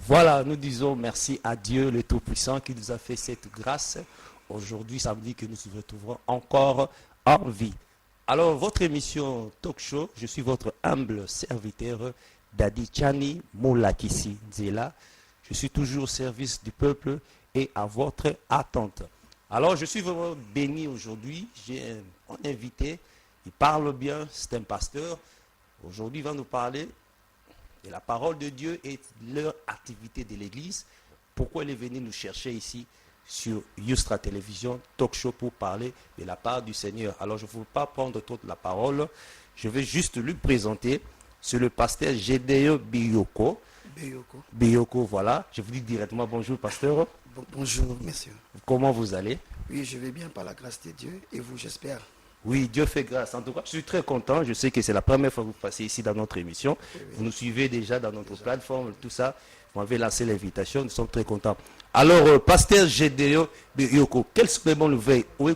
Voilà, nous disons merci à Dieu le Tout-Puissant qui nous a fait cette grâce. Aujourd'hui, samedi, que nous nous retrouverons encore en vie. Alors, votre émission Talk Show, je suis votre humble serviteur, Dadi Chani Moulakissi Nzela. Je suis toujours au service du peuple et à votre attente. Alors, je suis vraiment béni aujourd'hui. J'ai un invité, il parle bien, c'est un pasteur. Aujourd'hui, il va nous parler de la parole de Dieu et de leur activité de l'Église. Pourquoi il est venu nous chercher ici sur Yustra Télévision, Talk Show, pour parler de la part du Seigneur. Alors, je ne veux pas prendre toute la parole. Je vais juste lui présenter. C'est le pasteur Gédéon Biyoko. Biyoko, voilà. Je vous dis directement bonjour, pasteur. Bonjour, messieurs. Comment vous allez? Oui, je vais bien par la grâce de Dieu. Et vous, j'espère? Oui, Dieu fait grâce. En tout cas, je suis très content. Je sais que c'est la première fois que vous passez ici dans notre émission. Oui. Vous nous suivez déjà dans notre plateforme, tout ça. Vous m'avez lancé l'invitation. Nous sommes très contents. Alors, pasteur Gédéon Biyoko, quelles sont les bonnes nouvelles? Oui,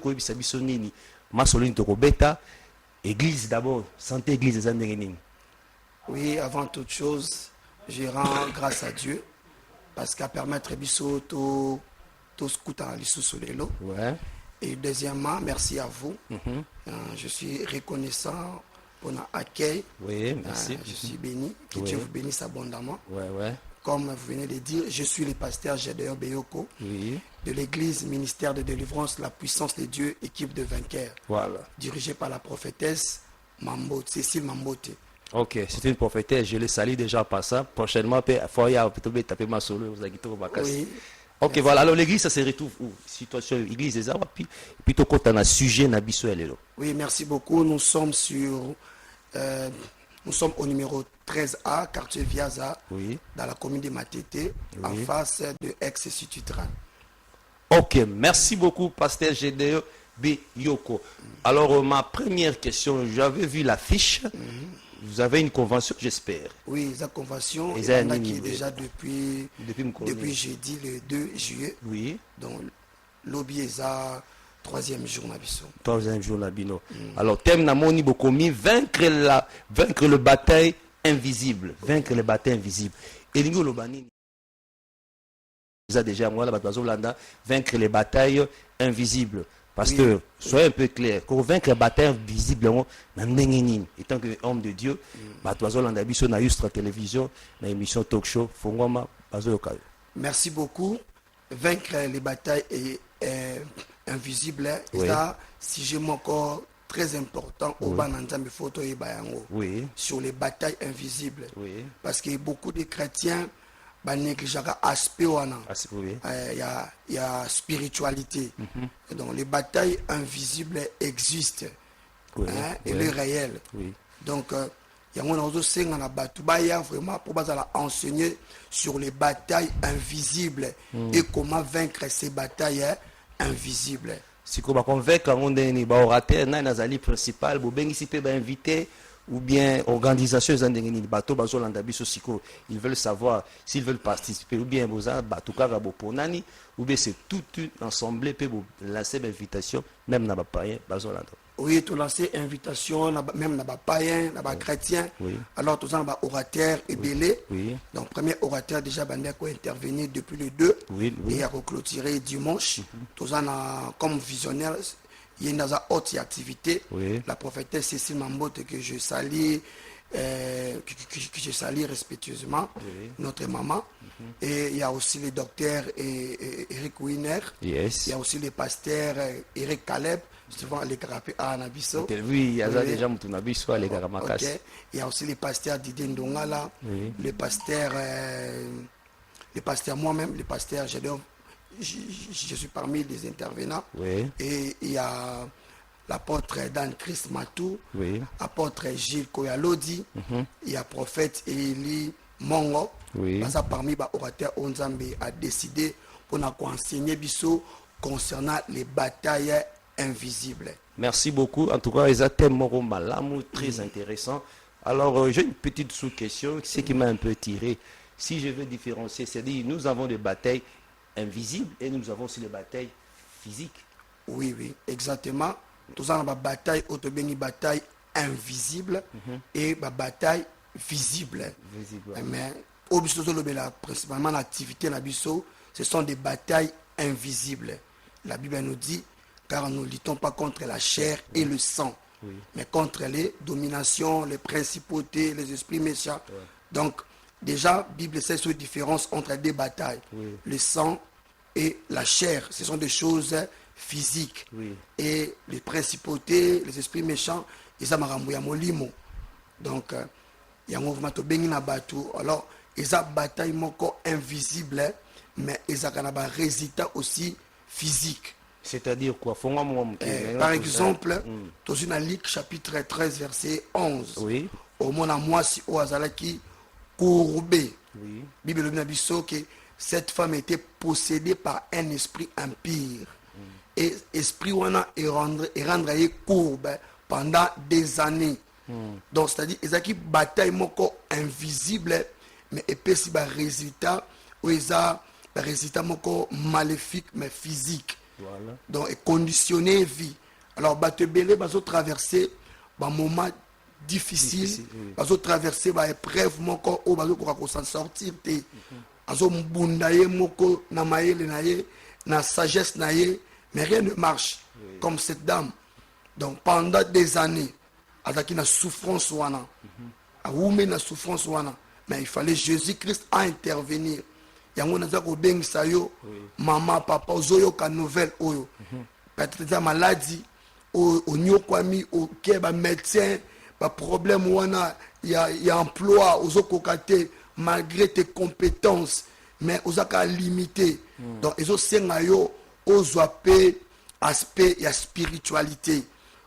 Église d'abord, santé Église des Andérénines. Oui, avant toute chose, je rends grâce à Dieu parce qu'à permettre Bisso tout scoutant l'issue sur les lots. Ouais. Et deuxièmement, merci à vous. Je suis reconnaissant pour notre accueil. Oui, merci. Je suis béni. Que Dieu vous bénisse abondamment. Ouais. Comme vous venez de dire, je suis le pasteur Gédéon Biyoko de l'église ministère de délivrance, la puissance de Dieu, équipe de vainqueurs. Voilà. Dirigée par la prophétesse Cécile Mambote. Ok, c'est une prophétesse, je le salue déjà par ça. Prochainement, il faut y taper ma solo, vous avez Oui. Ok, merci. Voilà, alors l'église, ça se retrouve où? Situation, l'église des arbres, puis plutôt quand on a sujet, oui, merci beaucoup. Nous sommes au numéro 13A, quartier Viaza, dans la commune de Matete, en face de Ex-Situtran. Ok, merci beaucoup, pasteur Gédéon Biyoko. Alors, ma première question, j'avais vu l'affiche. Vous avez une convention, j'espère. Oui, la convention qui est déjà depuis jeudi, le 2 juillet. Oui. Donc, lobby est à troisième jour. Troisième jour, Nabino. Alors, thème Namoni Bokomi, vaincre le bataille invisible. Vaincre le bataille invisible. Et Lingo Lobani, vous avez déjà, moi, là, vaincre les batailles invisibles. Pasteur, soyez un peu clair. Quand on vaincre la bataille visiblement, étant qu'homme de Dieu, sur la Yustra Télévision, dans l'émission Talk Show, merci beaucoup. Vaincre les batailles invisibles, ça, si j'ai mon corps très important au Bananzambe photo et Bayango, sur les batailles invisibles. Parce que beaucoup de chrétiens négligent l'aspect il y a spiritualité. Donc les batailles invisibles existent et les réels. Donc il y a vraiment pour enseigner sur les batailles invisibles et comment vaincre ces batailles invisibles. Si on va convaincre un orateur, un principal, invité ou bien organisation ils veulent savoir s'ils veulent participer ou bien ou bien c'est tout un ensemble pour lancer l'invitation même dans les païens. Oui, tout lancer invitation même dans les païens, dans les chrétiens. Alors tous les orateurs et belé. Donc premier orateur déjà intervenir depuis le 2 et à clôturer dimanche. Tous comme visionnaire. Il y a une autre activité, la prophétesse Cécile Mambote que je salue, respectueusement, notre maman. Et il y a aussi le docteur Eric Wiener. Il y a aussi le pasteur Eric Caleb, souvent les carapés à Nabiso. Il y a déjà les Il y a aussi le pasteur Didier Ndongala, le pasteur moi-même, le pasteur Gédéon. Je suis parmi les intervenants. Et il y a l'apôtre Dan Christ Matou, l'apôtre Gilles Koyalodi, il y a prophète Eli Mongo. Parmi les orateurs, Onzambe a décidé pour nous enseigner concernant les batailles invisibles. Merci beaucoup. En tout cas, ils ont tellement très intéressant. Alors, j'ai une petite sous-question, ce qui m'a un peu tiré. Si je veux différencier, c'est-à-dire nous avons des batailles invisibles et nous avons aussi les batailles physiques. Oui, exactement. Nous avons des batailles, bataille invisible et des batailles visibles. Mais principalement l'activité Nabiso, ce sont des batailles invisibles. La Bible nous dit, car nous ne luttons pas contre la chair et le sang, mais contre les dominations, les principautés, les esprits méchants. Donc, déjà, la Bible sait cette différence entre des batailles. Le sang et la chair, ce sont des choses physiques. Et les principautés, les esprits méchants, ils sont molimo. Donc, il y a un mouvement de Bengi Nabatu. Alors, ils ont bataille invisible, mais ils ont un résultat aussi physique. C'est-à-dire quoi? Par exemple, dans une Luc chapitre 13, verset 11, au moment où moi, si au Azalaki, courbé, Bible nous dit que cette femme était possédée par un esprit impur. Et l'esprit wana est rendre courbe pendant des années. Donc, c'est-à-dire, ils ont une bataille invisible, mais et si un résultat, où ils ont un résultat maléfique, mais physique. Donc, et conditionné vie. Alors, Batebele va traverser un moment difficile, va traverser une épreuve, où va s'en sortir. Azo mbundaye moko na maele naye na sagesse naye, mais rien ne marche comme cette dame. Donc pendant des années, avec na souffrance wana, awume na souffrance wana, mais il fallait Jésus-Christ à intervenir. Yango naza ko bengisa yo, maman, papa, ozoyo ka nouvelle oyo. Peut-être la maladie, au nyokwami, au keba médecin, ba problème wana, il y a emploi, ozoko kate. Malgré tes compétences, mais aux cas limité. Donc, ils ont aspect et spiritualité.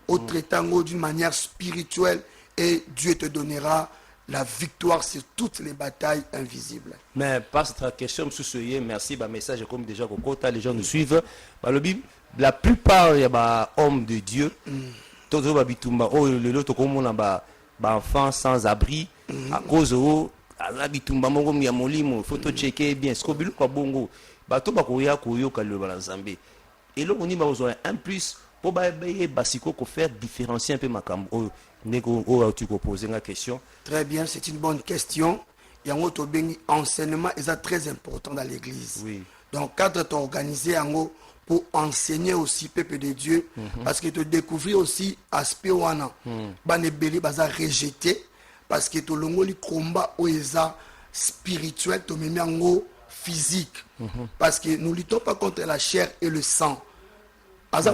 Au traitant d'une manière spirituelle, et Dieu te donnera la victoire sur toutes les batailles invisibles. Mais par cette question, M. merci, message comme déjà les gens nous suivent. La plupart des hommes de Dieu, tous les enfants sans abri, à cause de bitumba mongo ya molimo photo checker bien ce bilu kwa bongo bato bakoya koyoka le balanzambe et là on y va besoin un plus pour bailler basiko ko faire différencier un peu makambo nego o tu ko poser une question. Très bien, c'est une bonne question. Yango to bengi enseignement est très important dans l'église. Donc cadre est organisé yango pour enseigner aussi peuple de Dieu parce que tu découvrir aussi aspect wana bane beli baza rejeté. Parce que tout le monde combat où ils sont spirituel, tout le monde physique. Parce que nous ne luttons pas contre la chair et le sang. Ce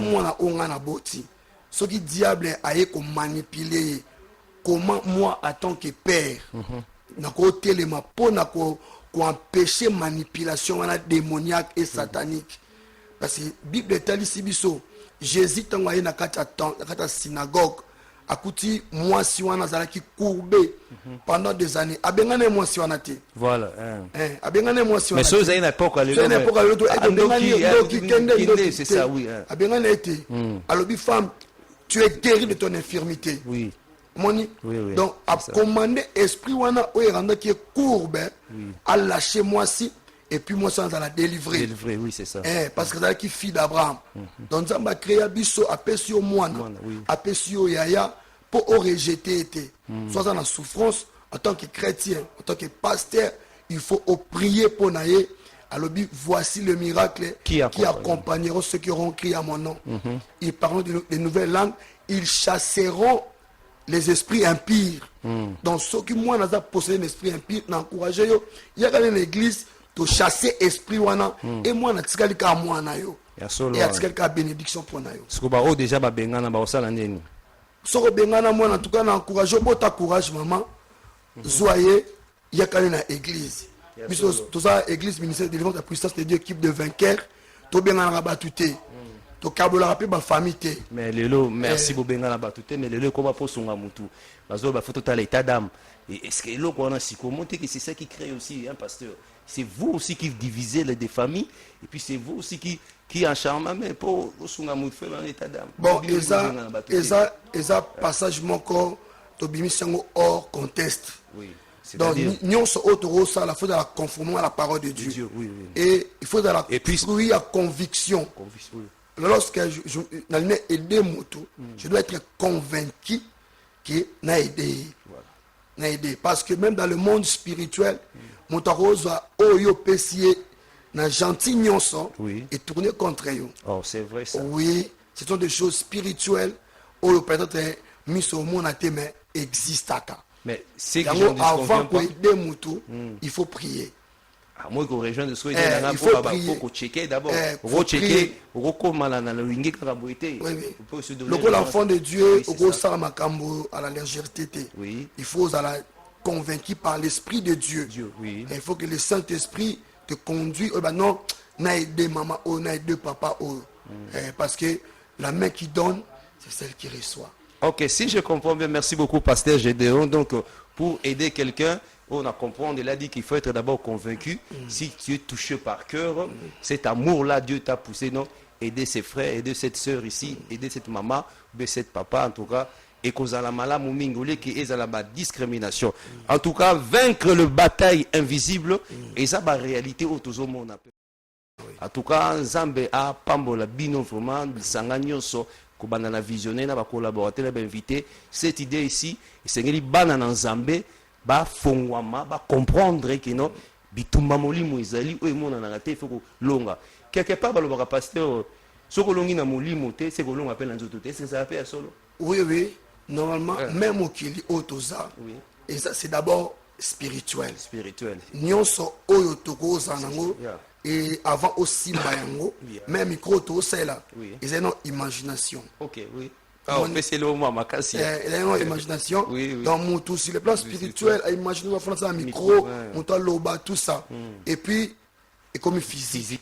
qui diable a manipulé, comment moi, en tant que père, pour empêcher manipulation démoniaque et satanique. Parce que la Bible est ici, Jésus est dans la synagogue. Akuti moi si wana zalaki courbé pendant des années abengane moi si wana te voilà abengane moi si wana mais so za une époque à c'est ça oui abengane été alobi femme tu es guérie de ton infirmité moni donc a commandé esprit wana o rendre qui est courbe à lâcher moi si et puis moi sans la délivrer oui c'est ça parce que c'est qui fille d'Abraham donc ça m'a créé biso apesi au moine apesi au yaya pour rejeter soit dans la souffrance en tant que chrétien en tant que pasteur il faut prier pour naïe alors voici le miracle qui accompagneront ceux qui auront crié à mon nom ils parleront de nouvelles langues ils chasseront les esprits impurs donc ceux qui moi n'a possédé un esprit impur n'encourager yo il y a dans l'église to chasser esprit wana et moi na tikali ka mwana yo et atikali ka bénédiction pour na yo ce que ba o déjà ba bengana ba osala ndeni soko bengana moi en tout cas na encourager bota courage maman soyez yakali na église biso tout ça église ministère de délivrance de la puissance de Dieu équipe de vainqueurs to bengana ba tuté to kabola rapé ba famille té mais lelo merci bo bengana ba tuté mais lelo ko ba posunga mutu bazo ba photo ta l'état d'âme et est-ce que lelo ko na siko monter que c'est ça qui crée aussi un pasteur. C'est vous aussi qui divisez les deux familles et puis c'est vous aussi qui en charme mais pour sunga mutu fait dans l'état d'âme. Bon eza passage moko to bimisango hors contexte. Oui. Donc nous sommes ça la faut de la conformer à la parole de Dieu. Et il faut de la fruit à conviction. Lorsque je n'ai aidé Moutou, je dois être convaincu qu'il n'a aidé. na aider parce que même dans le monde spirituel motaroza oyo pesie na gentil nyonso et tourner contre eux. Oh, c'est vrai ça. Oui, ce sont des choses spirituelles oyo peut-être mis au monde à mais existaka. Mais c'est que avant qu'on aider mutu, il faut prier. Moi que rejoindre de souhait il faut prier. Faut checker d'abord. Faut checker, faut malana na wingi karaboité. L'enfant de Dieu au gros ça makambo à la légèreté. Oui. Il faut la convaincu par l'esprit de Dieu. Oui. Il faut que le Saint-Esprit te conduise. Non, n'a aidé maman ou n'a aidé papa ou parce que la main qui donne, c'est celle qui reçoit. Ok, si je comprends bien, merci beaucoup, Pasteur Gédéon. Donc, pour aider quelqu'un, on a compris, il a dit qu'il faut être d'abord convaincu. Si tu es touché par cœur, cet amour-là, Dieu t'a poussé, non? Aider ses frères, aider cette soeur ici, aider cette maman, ou cette papa, en tout cas, et qu'on a la malade, qui est à la discrimination. En tout cas, vaincre le bataille invisible, et ça, la réalité, autour du monde. En tout cas, Zambé a Pambola, Bino, vraiment, Sangagnoso, Kobanana visionné, na ba collaborateur, ba invité. Cette idée ici, c'est que banana Zambé, ba fongwama, ba comprendre que non, bitumba molimo ezali, ou mona na ngate, il faut que longa. Quelque part, ba le pasteur, ce que longi na molimo te, c'est que l'on appelle nzoto te, est-ce que ça appelle solo? Oui, oui. Normalement, même au Kili Otoza, et ça c'est d'abord spirituel. Spirituel. Nyonso oyo toko zanango. Et avant aussi Mayango, même micro tout c'est là. Ils ont une imagination. Ok, oui. Ah, mais c'est le moment, ma casse. Ils ont une imagination. Dans mon tout sur le plan spirituel, imaginer France un micro, mon loba tout ça. Et puis et comme physique.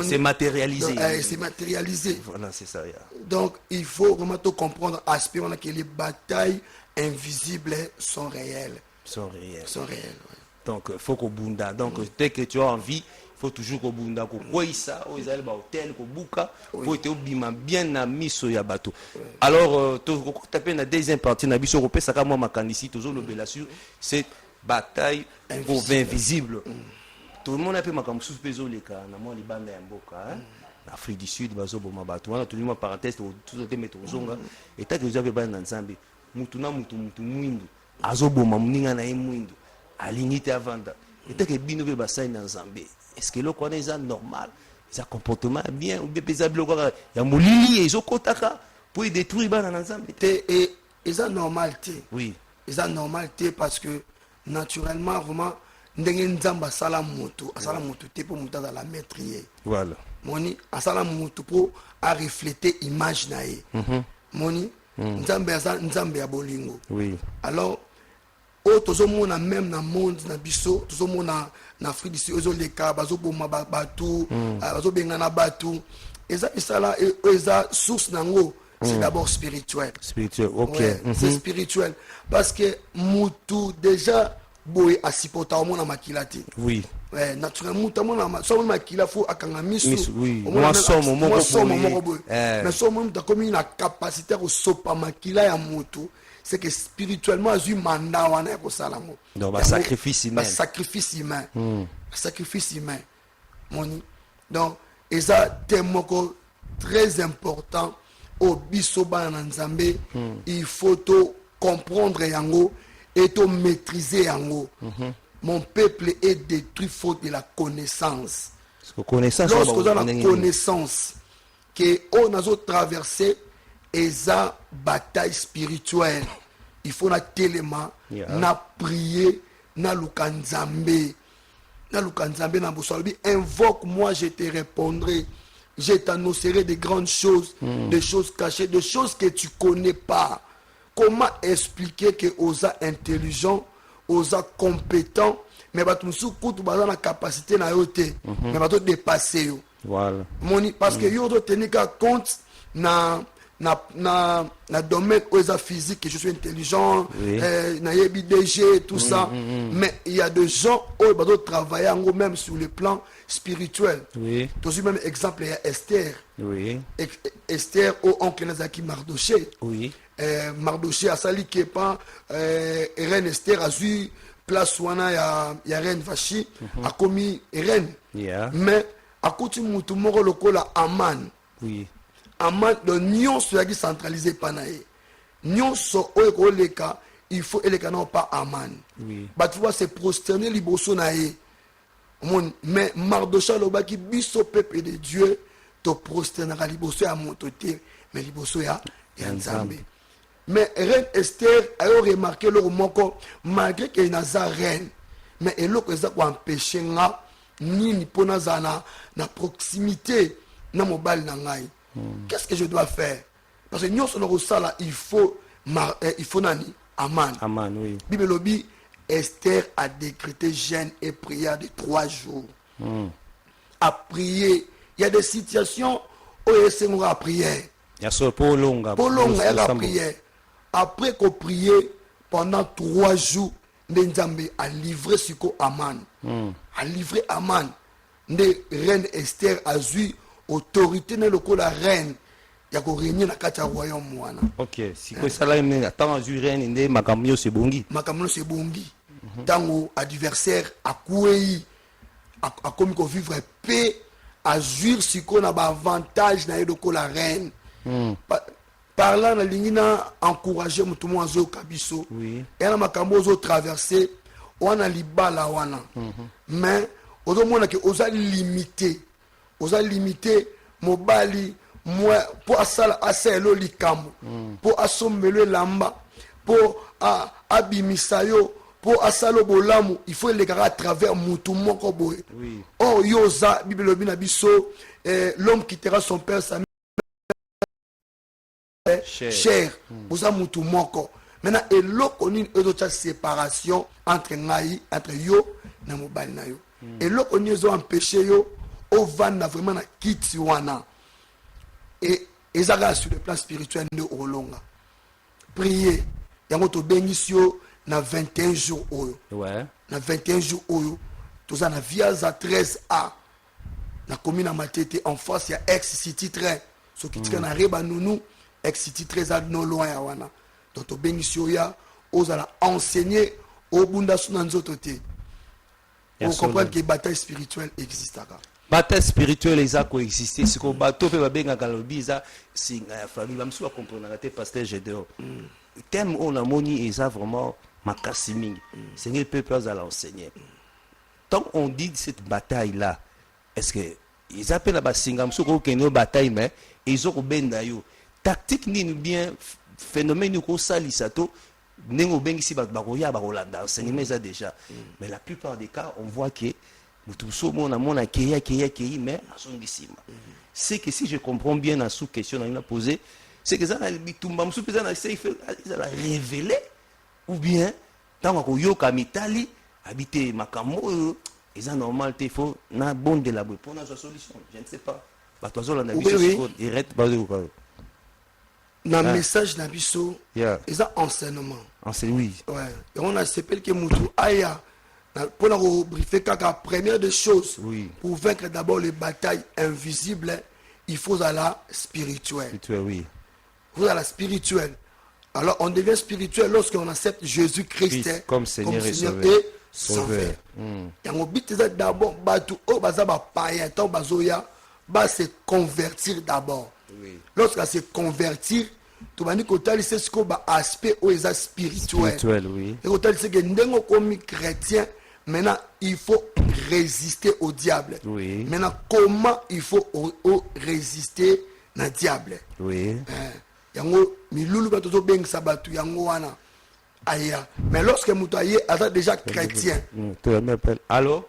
C'est matérialisé. C'est matérialisé. Voilà, c'est ça. Donc il faut vraiment tout comprendre aspect que les batailles invisibles sont réelles. Sont réelles. Sont réelles. Donc il faut qu'on bunda. Donc dès que tu as envie, il faut toujours qu'on bunda, qu'on voie ça, qu'on aille au hôtel, qu'on bouka, pour être bien ami sur Yabato. Alors, tu as la deuxième partie, tu as repéré ça comme moi, ici, toujours le bel assure, c'est bataille pour invisible. Tout le monde a fait ma comme sous-peso les cas, na moi les bandes en boka, l'Afrique du Sud, bazo boma bato, on a tout le monde parenthèse, tout le monde mettre au zonga, et t'as déjà fait ban dans Zambie, mutuna mutu mwindu, azo boma mninga na mwindu, alinité avant. Et t'as que bino be basai dans Zambie. Est-ce que le connaît ça normal, ça comportement bien ou bien pesable quoi, il y a molili et zokotaka pour détruire ban dans Zambie. Et ça normalité. Oui. Et ça normalité parce que naturellement vraiment ndenge nzamba sala moto asala moto te pour monter dans la maîtrise. Voilà. Moni asala moto pour à refléter image nae. Moni nzambe ya bolingo. Oui. Alors tozomona même na monde na biso tozomona na Afrique du Sud ozoleka bazoboma bato bazobengana bato eza isala eza source nango c'est d'abord spirituel. Spirituel, ok. C'est spirituel parce que mutu déjà boy asipota omona makilati. Oui. Naturellement mutamona so makila faut akanga misu. Oui. Moi somo moko boy. Mais somo muta comme une capacité au sopa makila ya mutu. C'est que spirituellement, il y a un mandat pour ça. Donc, un sacrifice humain. Un sacrifice humain. Sacrifice humain. Donc, et ça, c'est très important au Bisoba Nzambe. Il faut comprendre yango et maîtriser yango. Mon peuple est détruit faute de la connaissance. Lorsque on a la connaissance qu'on a traversé, et ça bataille spirituelle il faut na téléma na prier na lukanzambe na bosolbi invoque moi je te répondrai je t'annoncerai de grandes choses des choses cachées des choses que tu connais pas. Comment expliquer que osa intelligent osa compétent mais batumsu kutu baza na capacité na yote mais bato dépasser yo voilà parce que yo do tenir compte na domaine où physique que je suis intelligent na yebi DG tout ça mais il y a des gens où ils doivent travailler même sur le plan spirituel. Tu as même exemple il y a Esther. Esther au oncle Nazaki Mardoché. Mardoché a sali que pas reine Esther a eu place wana ya reine Vachi a commis reine mais a côté mutu moko lokola Aman. Aman de nyonso yaki centralisé panaye nyonso oyo koleka il faut et les canons pas aman. Oui. Bah tu vois c'est prosterner liboso nae. Mais Mardocha lobaki biso peuple de Dieu to prosternera liboso ya mototé mais liboso ya nzambe. Mais reine Esther a remarqué le moko malgré qu'elle n'a pas reine mais elle a empêché nga ni pona zana na proximité na mobile na ngai. Qu'est-ce que je dois faire? Parce que nous sommes là il faut nani aman. Aman, oui. Bible lobby Esther a décrété jeûne et prière de 3 jours. A prier. Il y a des situations où elle a prié. Il y a ce pour longa. Elle a prié. Après qu'on prié pendant 3 jours, Nzambe a livré ce qu'on Aman. A livré Aman. De reine Esther a eu autorité dans le la reine. Il y a régner dans le royaume. Ok. Si vous savez, attends, reine, makamio c'est bongi. Makamio c'est bongi. Tant adversaire a coué, a commis qu'on vivre paix, a jouir ce qu'on a avantage dans la reine. Parlant de l'ingina, encourager tout le monde à Kabiso. Et on a makambo traversé, on a libala wana. Mais on a que osa limité, mobali, moi pour asala aselo likambo, pour assommer lamba, pour abimisayo. Pour asalo bolamu il faut les gars à travers mutu moko boy. Oh yoza bible bina biso l'homme quittera son père sa mère cher oza mutu moko. Maintenant eloko nini ezocha séparation entre ngai entre yo na mobali na yo. Eloko nini ezo empêcher yo au vanda vraiment na kiti wana. Et ezaka sur le plan spirituel de olonga. Prier yango to bengisio na 21 jours oyo. Ouais. Na 21 jours oyo. Tous na Viaza 13A. Na commune à Matete en face ya ex-city train. Ce qui tient na reba nounou ex-city 13A no loin ya wana. Donc to bengisio ya ozala enseigner au bunda suna nzoto te. Vous comprenez que bataille spirituelle existe là. Bataille spirituelle eza coexister ce ko bato pe babenga kalobi eza singa ya famille bamsu ba comprendre te pasteur Gédéon. Thème on a moni eza vraiment makasi mingi. Seigneur peuple à l'enseigner. Tant on dit cette bataille là, est-ce que ils appellent la basinga msu ko keno bataille mais ils ont benda yo. Tactique ni bien phénomène ko salisa to nengo bengisi ba baroya ba Rolanda enseignement ça déjà. Mais la plupart des cas on voit que mutuso mona mona keya mais asongisima. C'est que si je comprends bien la sous-question on a posé, c'est que ça na bitumba msu pesa na c'est ça la révéler ou bien tant ko yoka mitali habiter makambo ils ont normal il faut na bon de la pour na solution je ne sais pas ba toi on a vu il reste pas de na message na biso ils ont enseignement oui ouais et on a s'appelle que mutu aya pour la briefer la première des choses pour vaincre d'abord les batailles invisibles il faut à la spirituelle oui vous à la spirituelle. Alors on devient spirituel lorsqu'on accepte Jésus-Christ comme Seigneur et Sauveur. Et on dit d'abord païen se convertir d'abord. Lorsqu'on se convertir, tu vas dire que c'est ce qu'on a aspect où est spirituel. Et quand tu que comme chrétien, maintenant il faut résister au diable. Maintenant comment il faut résister au diable? Yango milulu ba tozo beng sabatu yango wana aya mais lorsque mutaye a déjà chrétien allô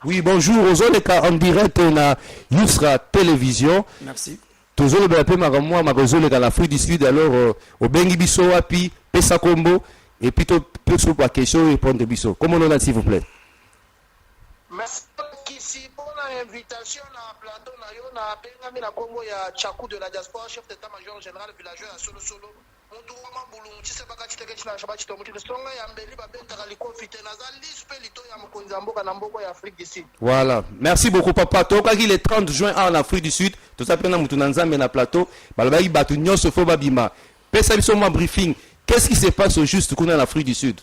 oui bonjour aux autres en direct na Yusra télévision merci tozo le pe makamwa makozole ka l'Afrique du Sud alors au bengi biso wapi pesa kombo et puis to sur la question répondre biso comment on a s'il vous plaît merci ici pour l'invitation na plateau na yo na benga na Congo ya Chakou de la diaspora chef d'état-major général villageois ya solo mutu wa mabulu tise bakati teketi na shabati to mutu songa ya mbeli ba bentaka likofite na za lispe lito ya mokonzi mboka na mboko ya Afrique du Sud. Voilà, merci beaucoup papa. Toka ki le 30 juin en Afrique du Sud, to sa pena mutu na nzambe na plateau, balaba batu nyonso fo babima. Pesa biso ma briefing. Qu'est-ce qui se passe au juste qu'on est en Afrique du Sud?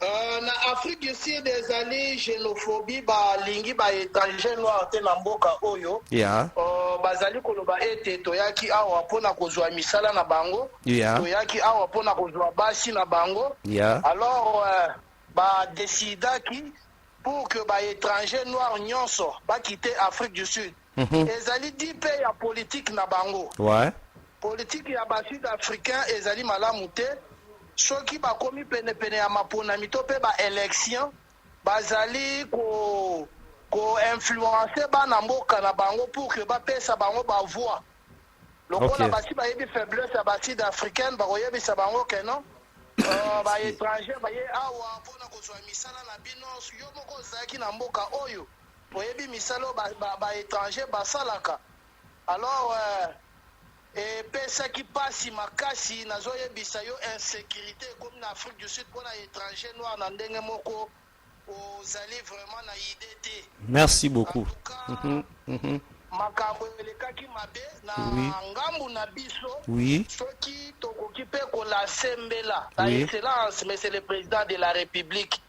Na Afrique du Sud des années xénophobie ba lingi ba étranger noir te na mboka oyo bazali koloba ete toyaki awa mpona kozwa misala na bango, toyaki awa mpona kozwa basi na bango. Alors badesidaki pour que baétranger noir nyonso bakite Afrique du Sud. Ezali di pe ya politique na bango. Politique ya basud africain ezali malamu te. Soki bakomi pene ya maponami to pe ba élection bazali ko influencer bana mboka na bango pour que bapesa bango ba voix. Lokola basi bayebi faiblesse ya basud africaine bakoyebisa bango ke non ba étranger baye awa mpona kozwa misala na bino yo moko ozalaki na mboka oyo boyebi misala ba étranger basalaka. Alors epesaki pasi makasi nazoyebisa yo insécurité comme na Afrique du Sud mpona étranger noir na ndenge moko ozali vraiment na idée te. Merci beaucoup. Makambo elekaki mabe na ngambu na biso soki tokoki mpe kolasembela na excellence monsieur le président de la république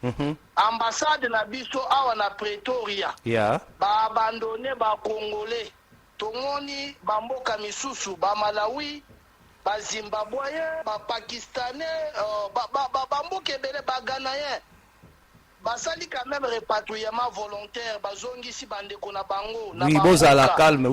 ambassade na biso awa na Pretoria baabandone bacongolais tomoni bamboka misusu bamalawi bazimbabweyen bapakistanais bamboka ebele baganayen basali quand même répatriement volontaire bazongisi bandeko na bango na bozala calme.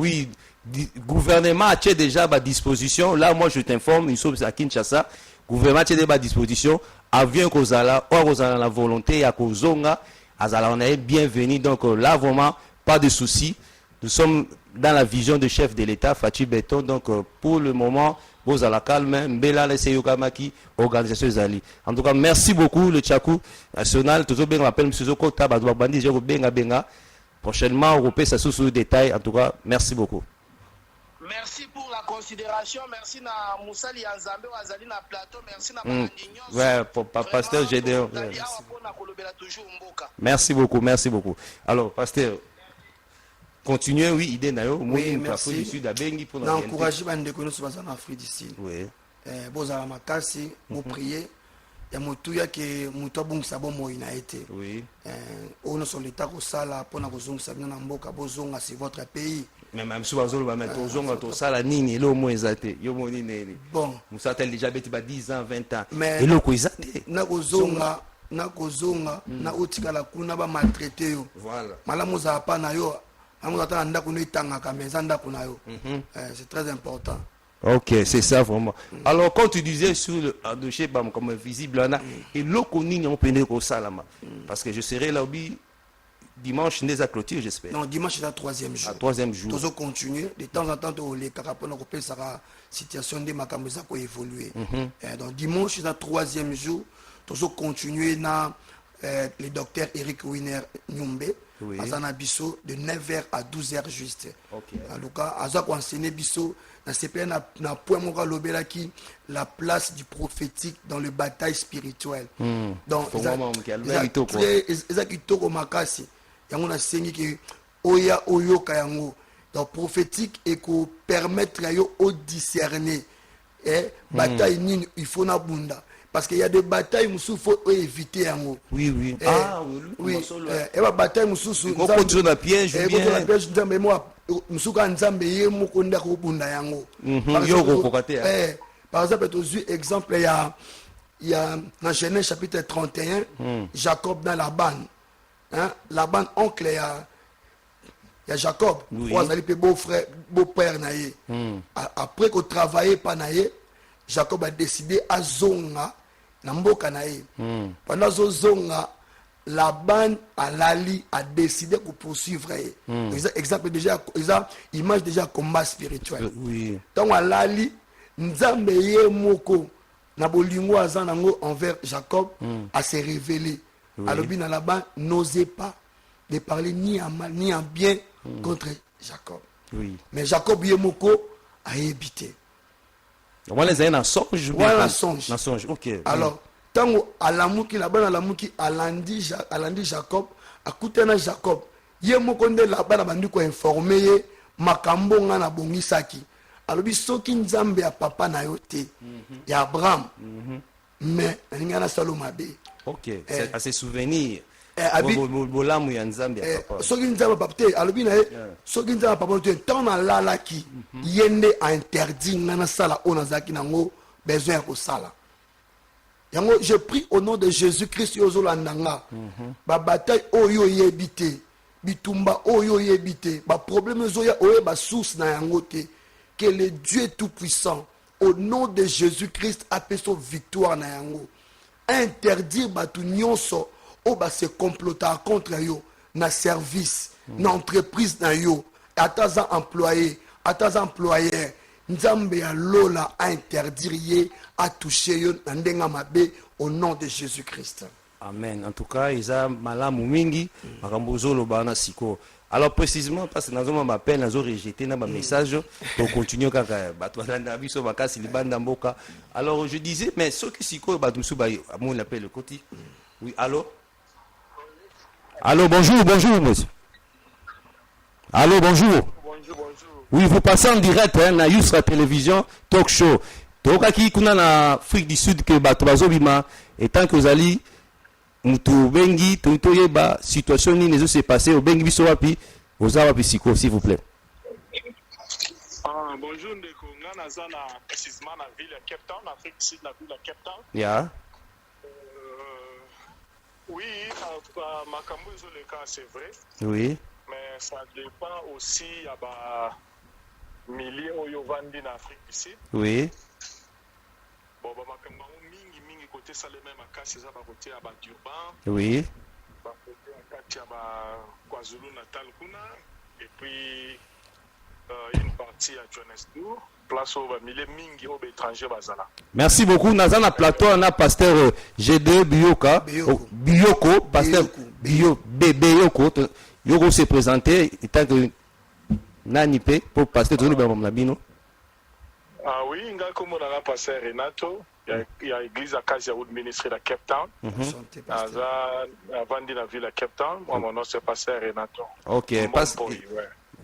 Gouvernement a déjà à disposition. Là moi je t'informe, nous sommes à Kinshasa, gouvernement a déjà à disposition avion kozala la volonté ya kozonga azala on est bienvenu. Donc là vraiment pas de souci. Nous sommes dans la vision de chef de l'État Fatou Beton. Donc pour le moment vous à la calme, Mbela laissez Yokamaki, organisation Zali. En tout cas, merci beaucoup le Tchakou national. Toujours bien rappelle monsieur Zokota, Badouabandi, je vous benga. Prochainement, on repère ça sous le détail. En tout cas, merci beaucoup. Merci pour la considération. Merci na Moussali Anzambe Azali na plateau. Merci na Balandinyo. Ouais, pasteur Gédéon. Merci beaucoup, merci beaucoup. Alors, pasteur. Continuez, oui, idée nayo. Oui, merci. D'encourager les gens en Afrique d'ici. Oui. Vous avez ma casse, vous priez. Et mutuya ke mutabung sabo mo ina été. Oui. On sur l'état ko sala pona ko zonga sabina na mboka bozonga c'est votre pays. Mais même si bazolo ba mettre zonga to sala nini lo mo ezate. Yo mo nini. Bon. Musatel déjà beti ba 10 ans, 20 ans. Et lo ko ezate. Na ko zonga na utika la kuna ba maltraiter yo. Voilà. Malamu za pa na yo. C'est très important. Ok, c'est ça vraiment. Alors, quand tu disais sur le dossier comme visible, et l'oconi on peut au salama. Parce que je serai là dimanche, n'est à clôture, j'espère. Non, dimanche, c'est la troisième jour. Troisième jour. Nous allons continuer. De temps en temps, les carapons européens, ça la situation des macamouza qui évoluer. Donc, dimanche, c'est la troisième jour. Nous allons continuer dans le docteur Eric Winer Nyumbe. Oui. Azana biso de 9h à 12h juste. Okay. En tout cas, aza ko enseigner biso na CPN na point moka lobela ki la place du prophétique dans le bataille spirituelle. Donc eza kitoko makasi. Yango na sengi ki oya oyoka yango. Donc prophétique et ko permettre yo au discerner bataille nini il faut na bunda. Parce qu'il y a des batailles où il faut éviter. Oui, oui. Oui. Et la bataille où il faut éviter. Un piège ou bien. Par exemple, exemple, il y a dans Genèse chapitre 31, Jacob dans Laban. Laban, oncle, il y a Jacob, beau-père. Après qu'on travaille, Jacob a décidé à zonga na mboka na ye. Pendant zonga, Laban à Lali a décidé de poursuivre. Exemple déjà, image déjà combat spirituel. Oui. Donc à Lali, Nzambe ye moko na bolingo azanango envers Jacob a se révélé. Alors bien Laban n'osait pas de parler ni en mal ni en bien contre Jacob. Oui. Mais Jacob ye moko a évité. Voilà, c'est un songe. Voilà un songe. Un songe, ok. Alors, tant que Alamuki, Alandi Jacob, a coûté Jacob, Yemokonde là-bas, a ko informé, Makambo na bongisaki. Alors, bisoki Nzambe a papa na yote, il y a Abraham, mais il y a Salomabe. Ok, c'est à ses souvenirs. bolamu ya nzambe ya papa soki nzambe papa te alobi na ye soki nzambe papa te ntango nalalaki ye nde ainterdit nga nasala oyo nazalaki nango besoin ya kosala yango je prie au nom de Jésus Christ oyo ozolanda nga babataille oyo oyebi te bitumba oyo oyebi te baproblème ezoya oyeba source na yango te que le Dieu tout-puissant au nom de Jésus Christ apesa son victoire na yango interdire batu nyonso o ba se comploter contre yo na service na entreprise na yo ataza employé ataza employeur nzambe ya lola a interdire ye a toucher yo na ndenga mabe au nom de Jésus Christ. Amen. En tout cas, isa malamu mingi makambo zoloba na siko. Alors précisément parce que nous m'appelle nous rejeté na ba message pour continuer kaka bato na biso bakasi libanda mboka. Alors je disais mais ce qui siko bato musu ba mon appelle le côté. Oui, allô? Allô, bonjour, monsieur. Allô, bonjour. Bonjour. Oui, vous passez en direct na Yusra Télévision Talk Show. Tokaki kuna na Afrique du Sud que bato bazobima et tant que vous allez mutu bengi toyeba situation ni nezo se passer au bengi biso wapi ozawa pisiko s'il vous plaît. Bonjour ndeko ngana zana précisément na ville de Cape Town, Afrique du Sud, la ville de Cape Town. Yeah. Oui, makambo zo le cas c'est vrai. Oui. Mais ça dépend aussi à ba milliers oyo vandi na Afrique du Sud. Oui. Bon ba makambo mingi côté ça les mêmes akasi za ba côté à ba Durban. Oui. Ba côté akati à ba KwaZulu Natal kuna et puis une partie à Johannesburg. Place au milliers mingi au étranger bazala. Merci beaucoup. Nazana plateau na pasteur G2 Biyoko pasteur Biyoko Yoko s'est présenté étant que nani pe pour pasteur Tonu Bamabino. Ah oui, nga comme na pasteur Renato, il y a église à Casia ou ministre de Cape Town. Avant de la ville de Cape Town, moi mon nom c'est pasteur Renato. OK, parce que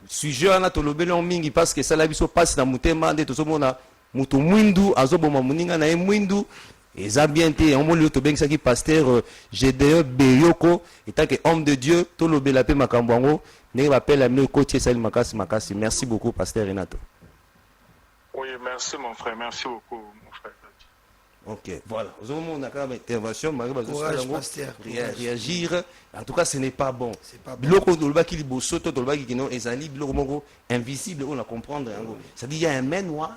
sujet ana tolobelo mingi parce que ça la biso passe na mutema nde tozomona mutu mwindu azoboma muninga na mwindu eza bien te on moli to bengisa ki pasteur GDE Beyoko étant que homme de Dieu tolobela pe makambo ngo ne rappelle amino côtier sali makasi. Merci beaucoup pasteur Renato. Oui, merci mon frère, merci beaucoup mon frère. OK, voilà. Au moment où on a quand même intervention, réagir. En tout cas, ce n'est pas bon. Biloko dolba ki liboso to dolba ki kino ezali biloko moko invisible on a comprendre yango. Ça dit il y a un main noir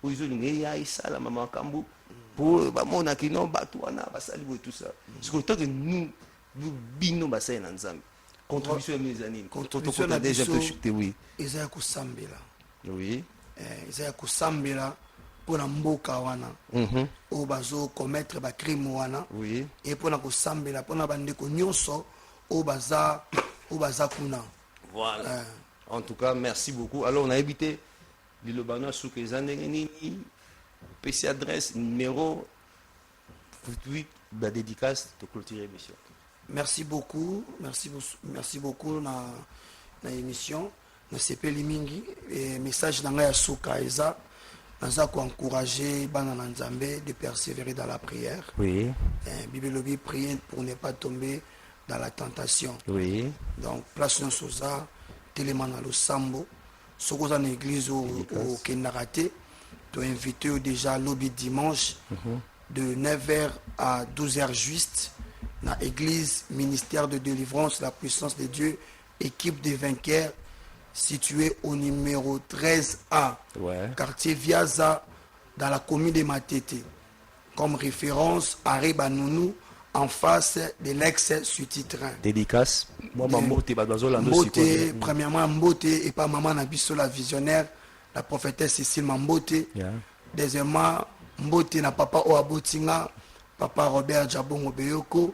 où ils ont dit ya isala mama kambu pour ba mona kino batwana basali tout ça. Ce que tant que nous bino basay na nzambe. Contribution mes années. Contribution na déjà peu chuté oui. Ezaya kusambela. Oui. Ezaya kusambela pour mboka wana o bazo commettre ba crime wana oui et pour na kosambela pour na bandeko nyonso o baza kuna voilà en tout cas merci beaucoup. Alors on a évité le bana sous que zaneni PC adresse numéro 8 la dédicace de clôturer émission. Merci beaucoup na émission na sepeli mingi et message na ya suka eza naza ko encourager bana na nzambe de persévérer dans la prière. Oui. Bible lobi prier pour ne pas tomber dans la tentation. Oui. Donc place nos soza télémana lo sambo soko za na église au Kenarate to invité déjà lobby dimanche de 9h à 12h juste na église ministère de délivrance la puissance de Dieu équipe des vainqueurs situé au numéro 13A, quartier Viaza, dans la commune de Matete, comme référence à Ribanounou, en face de l'ex-sous-titrain. Dédicace. Mbote, premièrement Mbote, et pas maman Nabiso, la visionnaire, la prophétesse Cécile Mambote. Deuxièmement, Mbote na papa Oabotinga, papa Robert Jabongo Beyoko.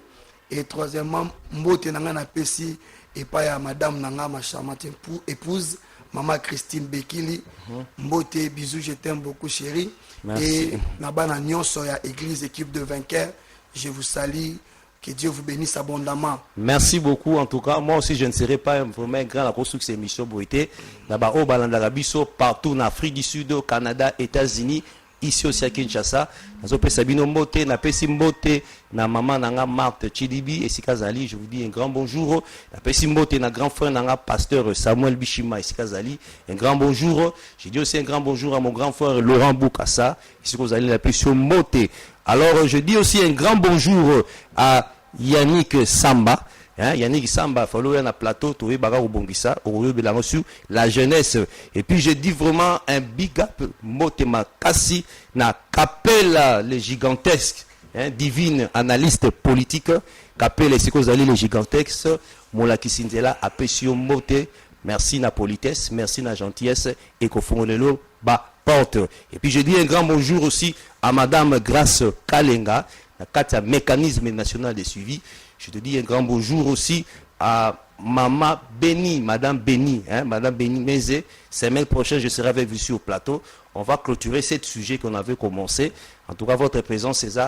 Et troisièmement, Mbote Nangana Pessi, et pas à madame Nanga, ma charmante épouse, maman Christine Bekili. Mbote, bisous, je t'aime beaucoup chérie. Merci. Et Nabana Nyonso, ya église, équipe de vainqueurs. Je vous salue, que Dieu vous bénisse abondamment. Merci beaucoup en tout cas. Moi aussi, je ne serai pas vraiment un grand à construire cette émission Boité. Là-bas, au Balandarabiso, partout en Afrique du Sud, au Canada, États-Unis ici aussi à Kinshasa. Nazopesa bino mbote, napesi mbote na maman nanga Marthe Chidibi esika zali, je vous dis un grand bonjour. Napesi mbote na grand frère nanga pasteur Samuel Bishima esika zali, un grand bonjour. Je dis aussi un grand bonjour à mon grand frère Laurent Boukassa, esika zali napesi mbote. Alors je dis aussi un grand bonjour à Yannick Samba. Yannick Samba, fallo na plateau, toé baga ubongisa, la jeunesse. Et puis je dis vraiment un big up, motema kasi, na Capella, les gigantesques, divine analyste politique, Capella, c'est quoi les gigantesques, Mola Kisindela, Apesio Mote, merci na politesse, merci na gentillesse, et qu'au fond de l'eau, bas porte. Et puis je dis un grand bonjour aussi à Madame Grace Kalenga, la 4 mécanisme national de suivi. Je te dis un grand bonjour aussi à Maman Béni, Madame Béni, Madame Béni Mézé. Semaine prochaine, je serai avec vous sur au plateau. On va clôturer ce sujet qu'on avait commencé. En tout cas, votre présence est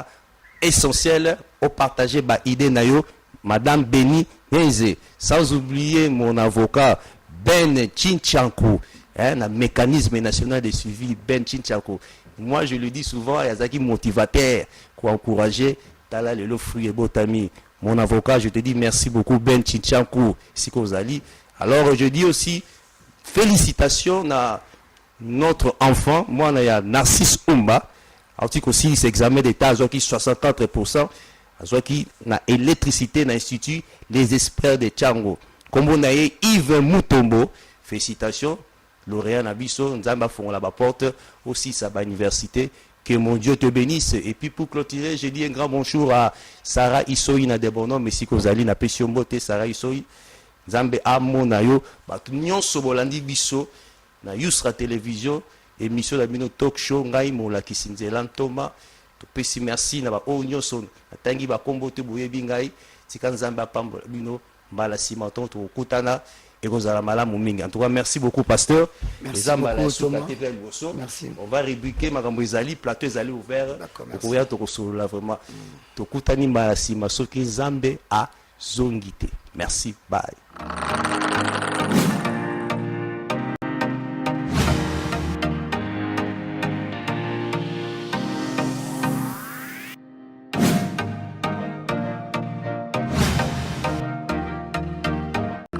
essentielle au partager ma idée nayo, Madame Béni Mézé. Sans oublier mon avocat Ben Chinchankou, le mécanisme national de suivi Ben Chinchankou. Moi, je le dis souvent, il y a qui motivateur pour encourager Tala le fruit et botami. Mon avocat, je te dis merci beaucoup, Ben Chinchankou, Sikozali. Alors, je dis aussi félicitations à notre enfant. Moi, il y a Narcisse Oumba. Alors, aussi, cet examen d'État, qui 64%. Qui na électricité dans l'Institut Les Experts de Tchango. Comme on a Yves Moutombo, félicitations. Lauréat Nabiso, Nzamba font la porte aussi sa université. Que mon Dieu te bénisse. Et puis pour clôturer, j'ai dit un grand bonjour à Sarah Issoï na debono, Messi Kozali na Pessionbote, Sarah Issoï, Nzambe Amo na yo, Batunyon Sobolandi Biso, na Yusra Télévision, émission la Bino Talk Show, Ngai Mola Kisinzelan Thomas, to pesi merci na ba onyo son, atangi ba kombote boye bingai, tika Nzambe Apambo Bino, Mbala Simaton, to Kutana. Et vous allez mal à Mouminga. En tout cas, merci beaucoup, pasteur. Merci beaucoup, Thomas. Merci. On va rubriquer Magambo Ezali, plateau Ezali ouvert. D'accord, merci. Ouvert, là vraiment. Tokutani Malasi, Masoki Zambe à Zongite. Merci, bye.